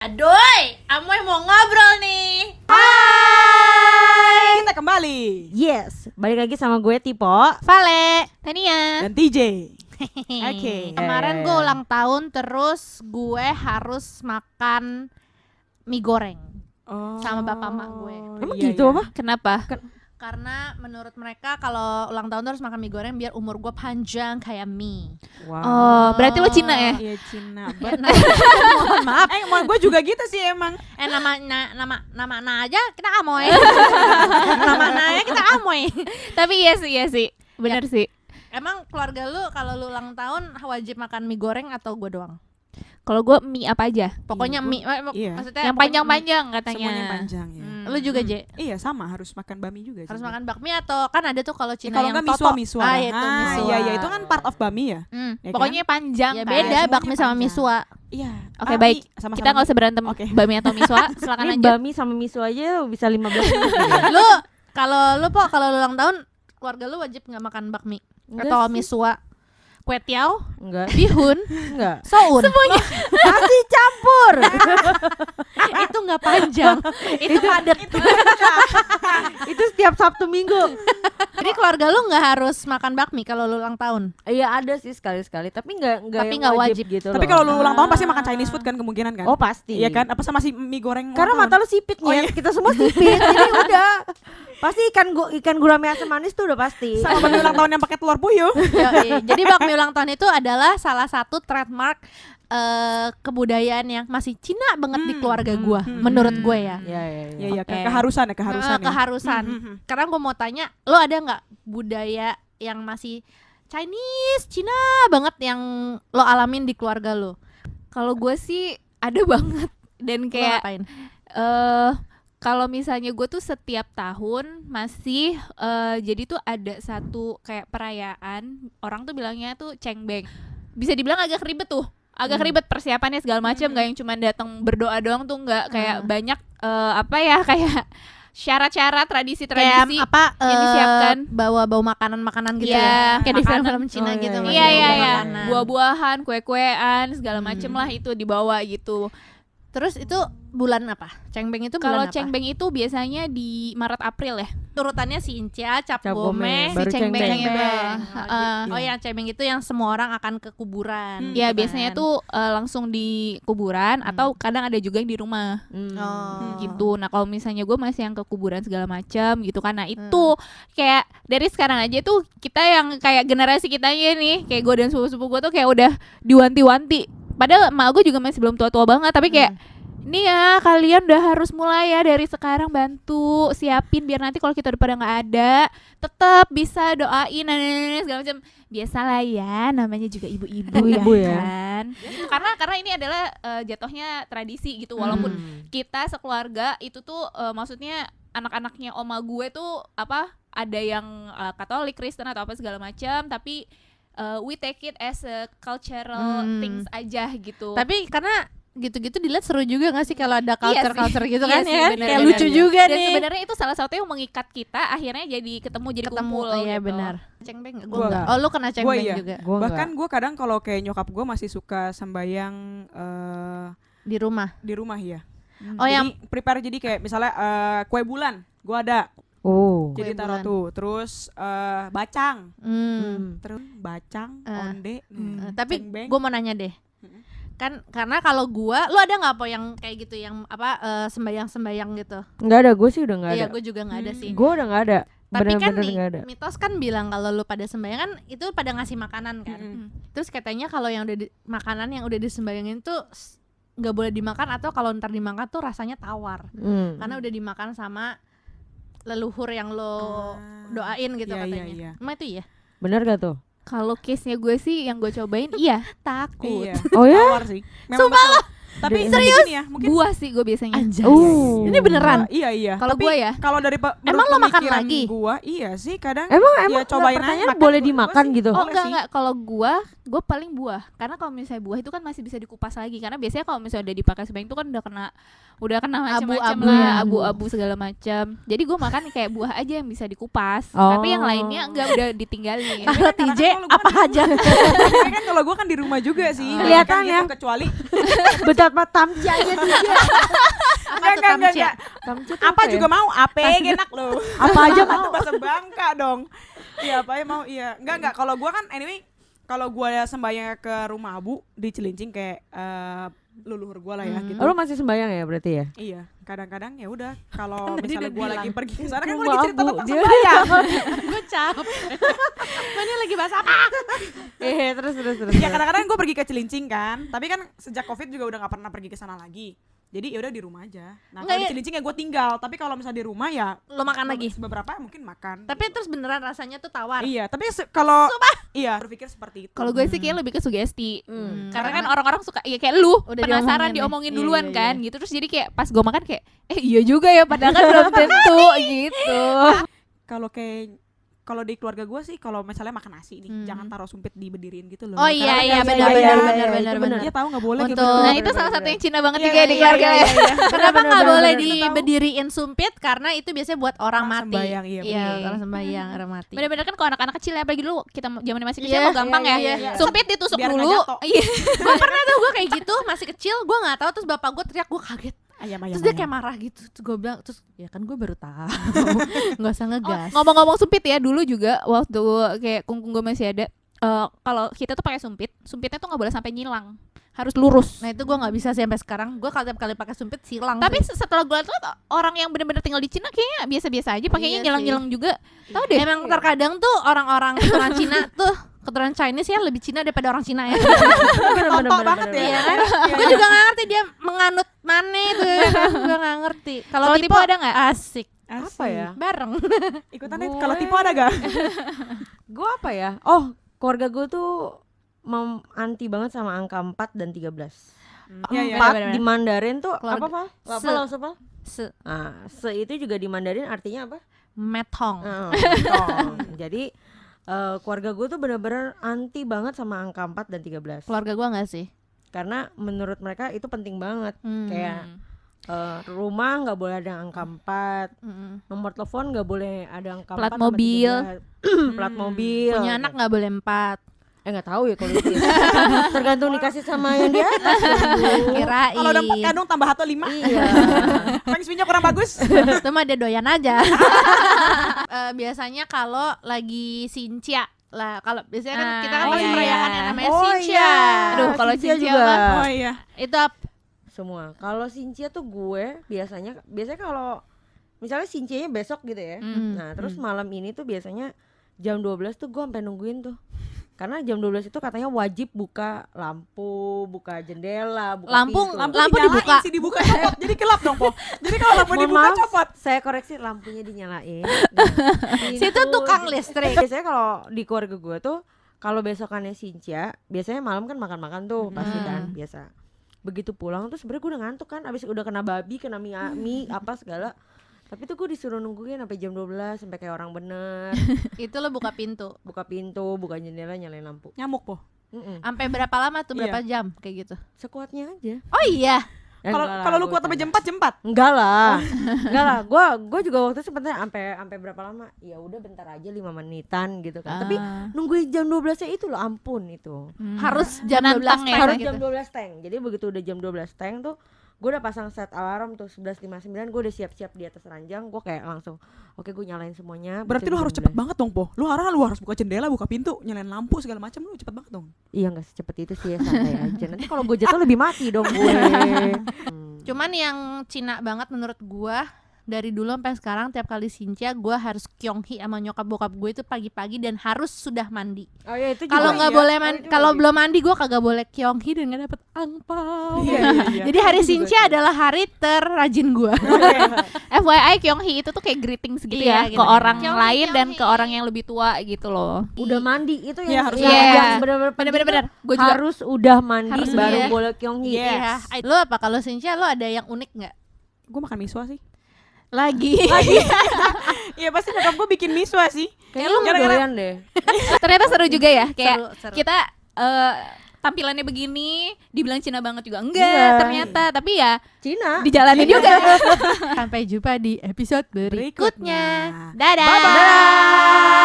Aduh, Amoy mau ngobrol nih. Hai, kita kembali. Yes, balik lagi sama gue Tipo Vale, Tania. Dan TJ. Oke. Kemarin gue ulang tahun, terus gue harus makan mie goreng sama bapak mak gue. Emang Iya, gitu iya. apa? Kenapa? Karena menurut mereka kalau ulang tahun tuh harus makan mie goreng biar umur gue panjang kayak mie. Wow. Oh, berarti lo Cina ya? Iya Cina. Mohon maaf. Emang gue juga gitu sih emang. Nama aja kita Amoy. Nama aja kita Amoy. Tapi iya sih. Bener sih. Emang keluarga lu kalau lu ulang tahun wajib makan mie goreng atau gue doang? Kalau gue mie apa aja? Pokoknya mie, Iya. maksudnya Yang pokoknya panjang-panjang katanya. Semuanya panjang ya. Lu juga Je? Iya sama, harus makan bami juga. Harus juga. makan bakmi atau kan ada tuh kalau Cina Kalau yang enggak toto. miswa. Ah, itu miswa. Iya iya itu kan part of bami ya. Ya Pokoknya panjang Ya kan? beda semuanya bakmi sama panjang. miswa. Iya. Oke, baik. Sama-sama. Kita gak usah berantem Oke. bami atau miswa. Silakan Ini lanjut. bami sama miso aja bisa 15 menit. Lu kalau lu ulang tahun keluarga lu wajib nggak makan bakmi Enggak atau sih. miswa, kue tiao, Enggak, bihun, enggak. soun. Semuanya. Nasi campur. Itu nggak panjang. Itu padat. Itu setiap Sabtu Minggu. Jadi keluarga lu nggak harus makan bakmi kalau lu ulang tahun. Iya ada sih sekali-sekali, tapi enggak Tapi yang nggak wajib. gitu Tapi loh. kalau lu ulang tahun pasti makan Chinese food kan kemungkinan kan? Oh pasti. Iya kan? Apa sama si mie goreng? Karena ulang mata tahun? lu sipit Oh, ya. iya. Kita semua sipit. Jadi udah. Pasti ikan gurame asam manis tuh udah pasti. Sama bakmi ulang tahun yang pakai telur puyuh. Yoi. Jadi bakmi ulang tahun itu adalah salah satu trademark kebudayaan yang masih Cina banget di keluarga gua, menurut gue ya. Iya iya Iya iya Oke. keharusan ya keharusan. ya. Keharusan. Karena gue mau tanya, lo ada nggak budaya yang masih Chinese, Cina banget yang lo alamin di keluarga lo? Kalau gue sih ada banget. Dan Lo kayak ngapain? kalau misalnya gue tuh setiap tahun masih jadi tuh ada satu kayak perayaan, orang tuh bilangnya tuh cengbeng. Bisa dibilang agak ribet tuh. Agak ribet persiapannya segala macam, gak yang cuma datang berdoa doang tuh, nggak kayak banyak apa ya, kayak syarat-syarat tradisi-tradisi Kayak apa? yang disiapkan. Bawa makanan-makanan gitu Iya, ya. Kayak di makanan. film-film Cina Oh, gitu. iya, masih Iya bawa iya iya, makanan. buah-buahan, kue-kuean segala macem lah itu dibawa gitu. Terus itu bulan apa? Cengbeng itu Kalau bulan apa? cengbeng itu biasanya di Maret April ya. Urutannya si Incia, Cap Cap Gome, Gome, si baru Cengbeng. Cengbeng. Oh yang Cengbeng itu yang semua orang akan ke kuburan. Ya gitu biasanya kan. tuh langsung di kuburan atau kadang ada juga yang di rumah Oh. gitu. Nah kalau misalnya gue masih yang ke kuburan segala macam gitu kan. Nah itu kayak dari sekarang aja tuh kita yang kayak generasi kitanya nih, kayak gue dan sepupu-sepupu gue tuh kayak udah diwanti-wanti. Padahal emak gue juga masih belum tua-tua banget, tapi kayak ini ya kalian udah harus mulai ya dari sekarang, bantu siapin biar nanti kalau kita udah pada nggak ada tetap bisa doain segala macam. Biasalah ya, namanya juga ibu-ibu ya, Ibu ya. kan. Gitu. Karena ini adalah jatuhnya tradisi gitu, walaupun kita sekeluarga itu tuh maksudnya anak-anaknya oma gue tuh apa ada yang Katolik, Kristen atau apa segala macam, tapi we take it as a cultural things aja gitu. Tapi karena gitu-gitu dilihat seru juga gak sih kalau ada Iya culture sih. gitu Iya kan sih, ya? bener, Kayak bener, lucu bener. juga Dan nih. sebenarnya itu salah satu yang mengikat kita, akhirnya jadi ketemu Ketemu, kumpul iya gitu. benar. Cengbeng gue Gua enggak. enggak. Oh lu kena cengbeng iya. juga Gua Bahkan enggak. gue kadang kalau kayak nyokap gue masih suka sembayang di rumah. di rumah ya. Oh Jadi yang prepare jadi kayak misalnya kue bulan, gue ada. Oh. Jadi Kue taruh bulan. tuh. Terus bacang, terus bacang, onde, tapi cengbeng. gue mau nanya deh. Kan karena kalau gua, lu ada nggak apa yang kayak gitu yang apa sembayang-sembayang gitu? Enggak ada, gue sih udah enggak Iya, ada. gue juga nggak ada sih. Gue udah enggak ada. Tapi kan Bener-bener nih enggak ada. mitos kan bilang kalau lu pada sembahyang kan itu pada ngasih makanan kan. Terus katanya kalau yang udah makanan yang udah disembayangin tuh nggak boleh dimakan atau kalau ntar dimakan tuh rasanya tawar. Karena udah dimakan sama leluhur yang lo doain gitu Iya, katanya. iya, iya. Emang itu ya? Bener gak tuh? Kalau case-nya gue sih yang gue cobain iya takut. Iya. Oh ya? Tawar sih. Memang betul. Tapi Serius? gini ya, mungkin Buah sih gue biasanya. Anjas. Oh. Ini beneran? Iya iya. Kalau Tapi gua ya? kalau dari Emang lo makan pemikiran lagi? Gua iya sih kadang. Emang ya, cobain aja pertanyaan makan boleh gua dimakan sih. gitu? Oh Boleh enggak sih. enggak, kalau gue paling buah, karena kalau misalnya buah itu kan masih bisa dikupas lagi, karena biasanya kalau misalnya udah dipakai sebanyak itu kan udah kena macam-macam Abu-abu lah, ya. abu-abu segala macam. Jadi gue makan kayak buah aja yang bisa dikupas, Oh. tapi yang lainnya enggak, udah ditinggalin. Kalau TJ apa aja. Tapi kan kalau gue kan di rumah juga sih. Kelihatan Kan ya. gitu, kecuali Betapa tamci aja dia. enggak. Tamci tuh Apa ya? juga mau, ape enak loh. Apa aja Itu bahasa Bangka dong. Iya, apa ya mau, iya. Enggak, kalau gua kan anyway, kalau gua sembahyang ke rumah Abu di Cilincing kayak leluhur gua lah ya gitu. Oh, lu masih sembahyang ya berarti ya? Iya, kadang-kadang ya udah kalau Kan tadi misalnya udah gua bilang. lagi pergi ke sana kan gua Rumah lagi cerita Abu, tentang dia. sembahyang. Gue capek. Ini lagi bahas apa? Terus. Ya kadang-kadang gua pergi ke Cilincing kan, tapi kan sejak Covid juga udah gak pernah pergi ke sana lagi. Jadi ya udah di rumah aja. Nah, Enggak, kalau di ya. Cilincing ya gua tinggal, tapi kalau misalnya di rumah ya Lo makan lagi. beberapa mungkin makan. Tapi terus beneran rasanya tuh tawar. Iya, tapi kalau iya berpikir seperti itu. Kalau gue sih kayak lebih ke sugesti. Hmm. Karena kan orang-orang suka ya kayak lu Udah penasaran diomongin diomongin ya. duluan Iya, kan gitu. Terus jadi kayak pas gue makan kayak iya juga ya, padahal kan belum tentu gitu. Kalau di keluarga gue sih kalau misalnya makan nasi nih jangan taruh sumpit dibedirin gitu loh. Oh iya Karena iya kan benar iya, benar iya, benar benar. Iya tahu nggak boleh kayak Untuk- gitu. Nah, itu salah satu yang Cina banget Iya, juga ya di iya, keluarga iya, ya. iya. Kenapa Benar, nggak benar, boleh benar. dibediriin sumpit? Karena itu biasanya buat orang Orang mati. sembahyang, iya, Iya, benar. orang sembahyang orang mati. Bener-bener kan kalau anak-anak kecil ya, apalagi dulu kita zaman masih kecil Iya, mau gampang iya, ya. iya, iya. Sumpit ditusuk Biar nggak dulu. jatuh. Iya. Gue pernah tuh gue kayak gitu masih kecil, gue nggak tahu terus bapak gue teriak, gue kaget. Ayam. Terus dia kayak marah gitu. Terus gue bilang, terus ya kan gue baru tahu. Nggak usah ngegas. Ngomong-ngomong sumpit ya, dulu juga waktu kayak kungkung gue masih ada, kalau kita tuh pakai sumpitnya tuh nggak boleh sampai nyilang, harus lurus. Nah itu gue nggak bisa sih sampai sekarang. Gue kalau tiap kali pakai sumpit silang. Tapi sih. setelah gue lihat orang yang benar-benar tinggal di Cina kayaknya biasa-biasa aja, pakainya Iya nyilang-nyilang juga. Tahu deh. Emang terkadang tuh orang-orang keturunan Cina tuh keturunan Chinese ya lebih Cina daripada orang Cina ya. Tontok banget ya. Iya kan? Gue juga nggak ngerti dia menganut mana itu ya kan? Gue nggak ngerti. Kalau Kalau tipe Tipo ada nggak? asik Apa ya? bareng. Ikutan deh. Gue- Kalau tipe ada gak? Gue apa ya? Oh, keluarga gue tuh anti banget sama angka 4 dan 13. Iya, iya. 4 di Mandarin tuh Keluarga- apa? Se- Apa? Se Nah, itu juga di Mandarin artinya apa? Methong. Tong. Jadi keluarga gue tuh bener-bener anti banget sama angka 4 dan 13. Keluarga gue nggak sih? Karena menurut mereka itu penting banget. Hmm. Kayak rumah nggak boleh ada angka 4, nomor telepon nggak boleh ada angka Plat 4 sama mobil. 13. Plat mobil. Punya anak nggak boleh 4. Nggak tahu ya kalau itu. Ya. Tergantung dikasih sama yang di atas. Kirain. Kalau udah 4 kandung tambah 1 5. Iya. Fengsminya kurang bagus. Itu mah dia doyan aja. Biasanya kalau lagi Sincia lah, kalau biasanya kan kita kan Ah, masih iya. merayakan yang namanya Oh, Sincia. iya. Aduh, kalau Sincia Cincia juga. mah. Oh iya. Itu Semua. Kalau Sincia tuh gue biasanya kalau misalnya Sincianya besok gitu ya. Nah, terus malam ini tuh biasanya jam 12 tuh gue sampai nungguin tuh. Karena jam 12 itu katanya wajib buka lampu, buka jendela, buka Lampu pintu. Lampu Dinyalain dibuka. sih, dibuka copot. Jadi gelap dong, Po. Jadi kalau lampu Mohon dibuka maaf, copot. saya koreksi lampunya dinyalain. Situ tukang listrik. Biasanya kalau di keluarga gue tuh kalau besokannya Sincia, biasanya malam kan makan-makan tuh pasti kan biasa. Begitu pulang tuh sebenarnya gue udah ngantuk kan, abis udah kena babi, kena mie apa segala. Tapi tuh gue disuruh nungguin sampai jam 12 sampai kayak orang bener. Itu lo buka pintu. Buka pintu, buka jendela, nyalain lampu. Nyamuk, Po. Sampai berapa lama tuh? Berapa jam kayak gitu? Sekuatnya aja. Oh iya. Kalau lu kuat sampai jam 4, jam 4. Enggak lah. Enggak lah. Gua juga waktu itu sebenarnya sampai berapa lama? Ya udah bentar aja 5 menitan gitu kan. Tapi nungguin jam 12-nya itu loh, ampun itu. Harus jam Menantang 12 ya, Harus gitu. jam 12 teng. Jadi begitu udah jam 12 teng tuh gue udah pasang set alarm tuh 11.59, gue udah siap-siap di atas ranjang, gue kayak langsung oke gue nyalain semuanya. Berarti begitu lu jam harus cepet 12. banget dong, Po. Lu harus buka jendela, buka pintu, nyalain lampu segala macam, lu cepet banget dong. Iya nggak secepat itu sih ya, santai aja. Nanti kalau gue jatuh lebih mati dong gue. Cuman yang Cina banget menurut gua dari dulu sampai sekarang tiap kali Sincia gua harus kyonghi sama nyokap bokap gue itu pagi-pagi dan harus sudah mandi. Oh ya itu Kalau juga. nggak iya. boleh Oh, mandi, itu kalau wajib. belum mandi gua kagak boleh kyonghi dan nggak dapet angpau. Iya. Jadi hari Itu juga Sincia sih. adalah hari terrajin gua. FYI Kyonghi itu tuh kayak greetings gitu Iya, ya gitu. ke orang Kyonghi, lain dan Kyonghi. ke orang yang lebih tua gitu loh. Udah mandi itu Iya, yang harus yang, mandi. yang benar-benar penting Bener-bener. tuh Gue juga. harus udah mandi Harus, baru iya. boleh kyonghi. Yes. Iya. Lo apa kalau Sincia lo ada yang unik nggak? Gue makan miswa sih. Lagi. Iya pasti nyokap gue bikin miswa sih. Kayaknya lu Gara-gara- doyan deh. Ternyata seru juga ya kayak Seru. kita tampilannya begini, dibilang Cina banget juga enggak Iya. ternyata, tapi ya Cina. dijalanin juga. Sampai jumpa di episode berikutnya. Berikutnya. Dadah. Bye-bye.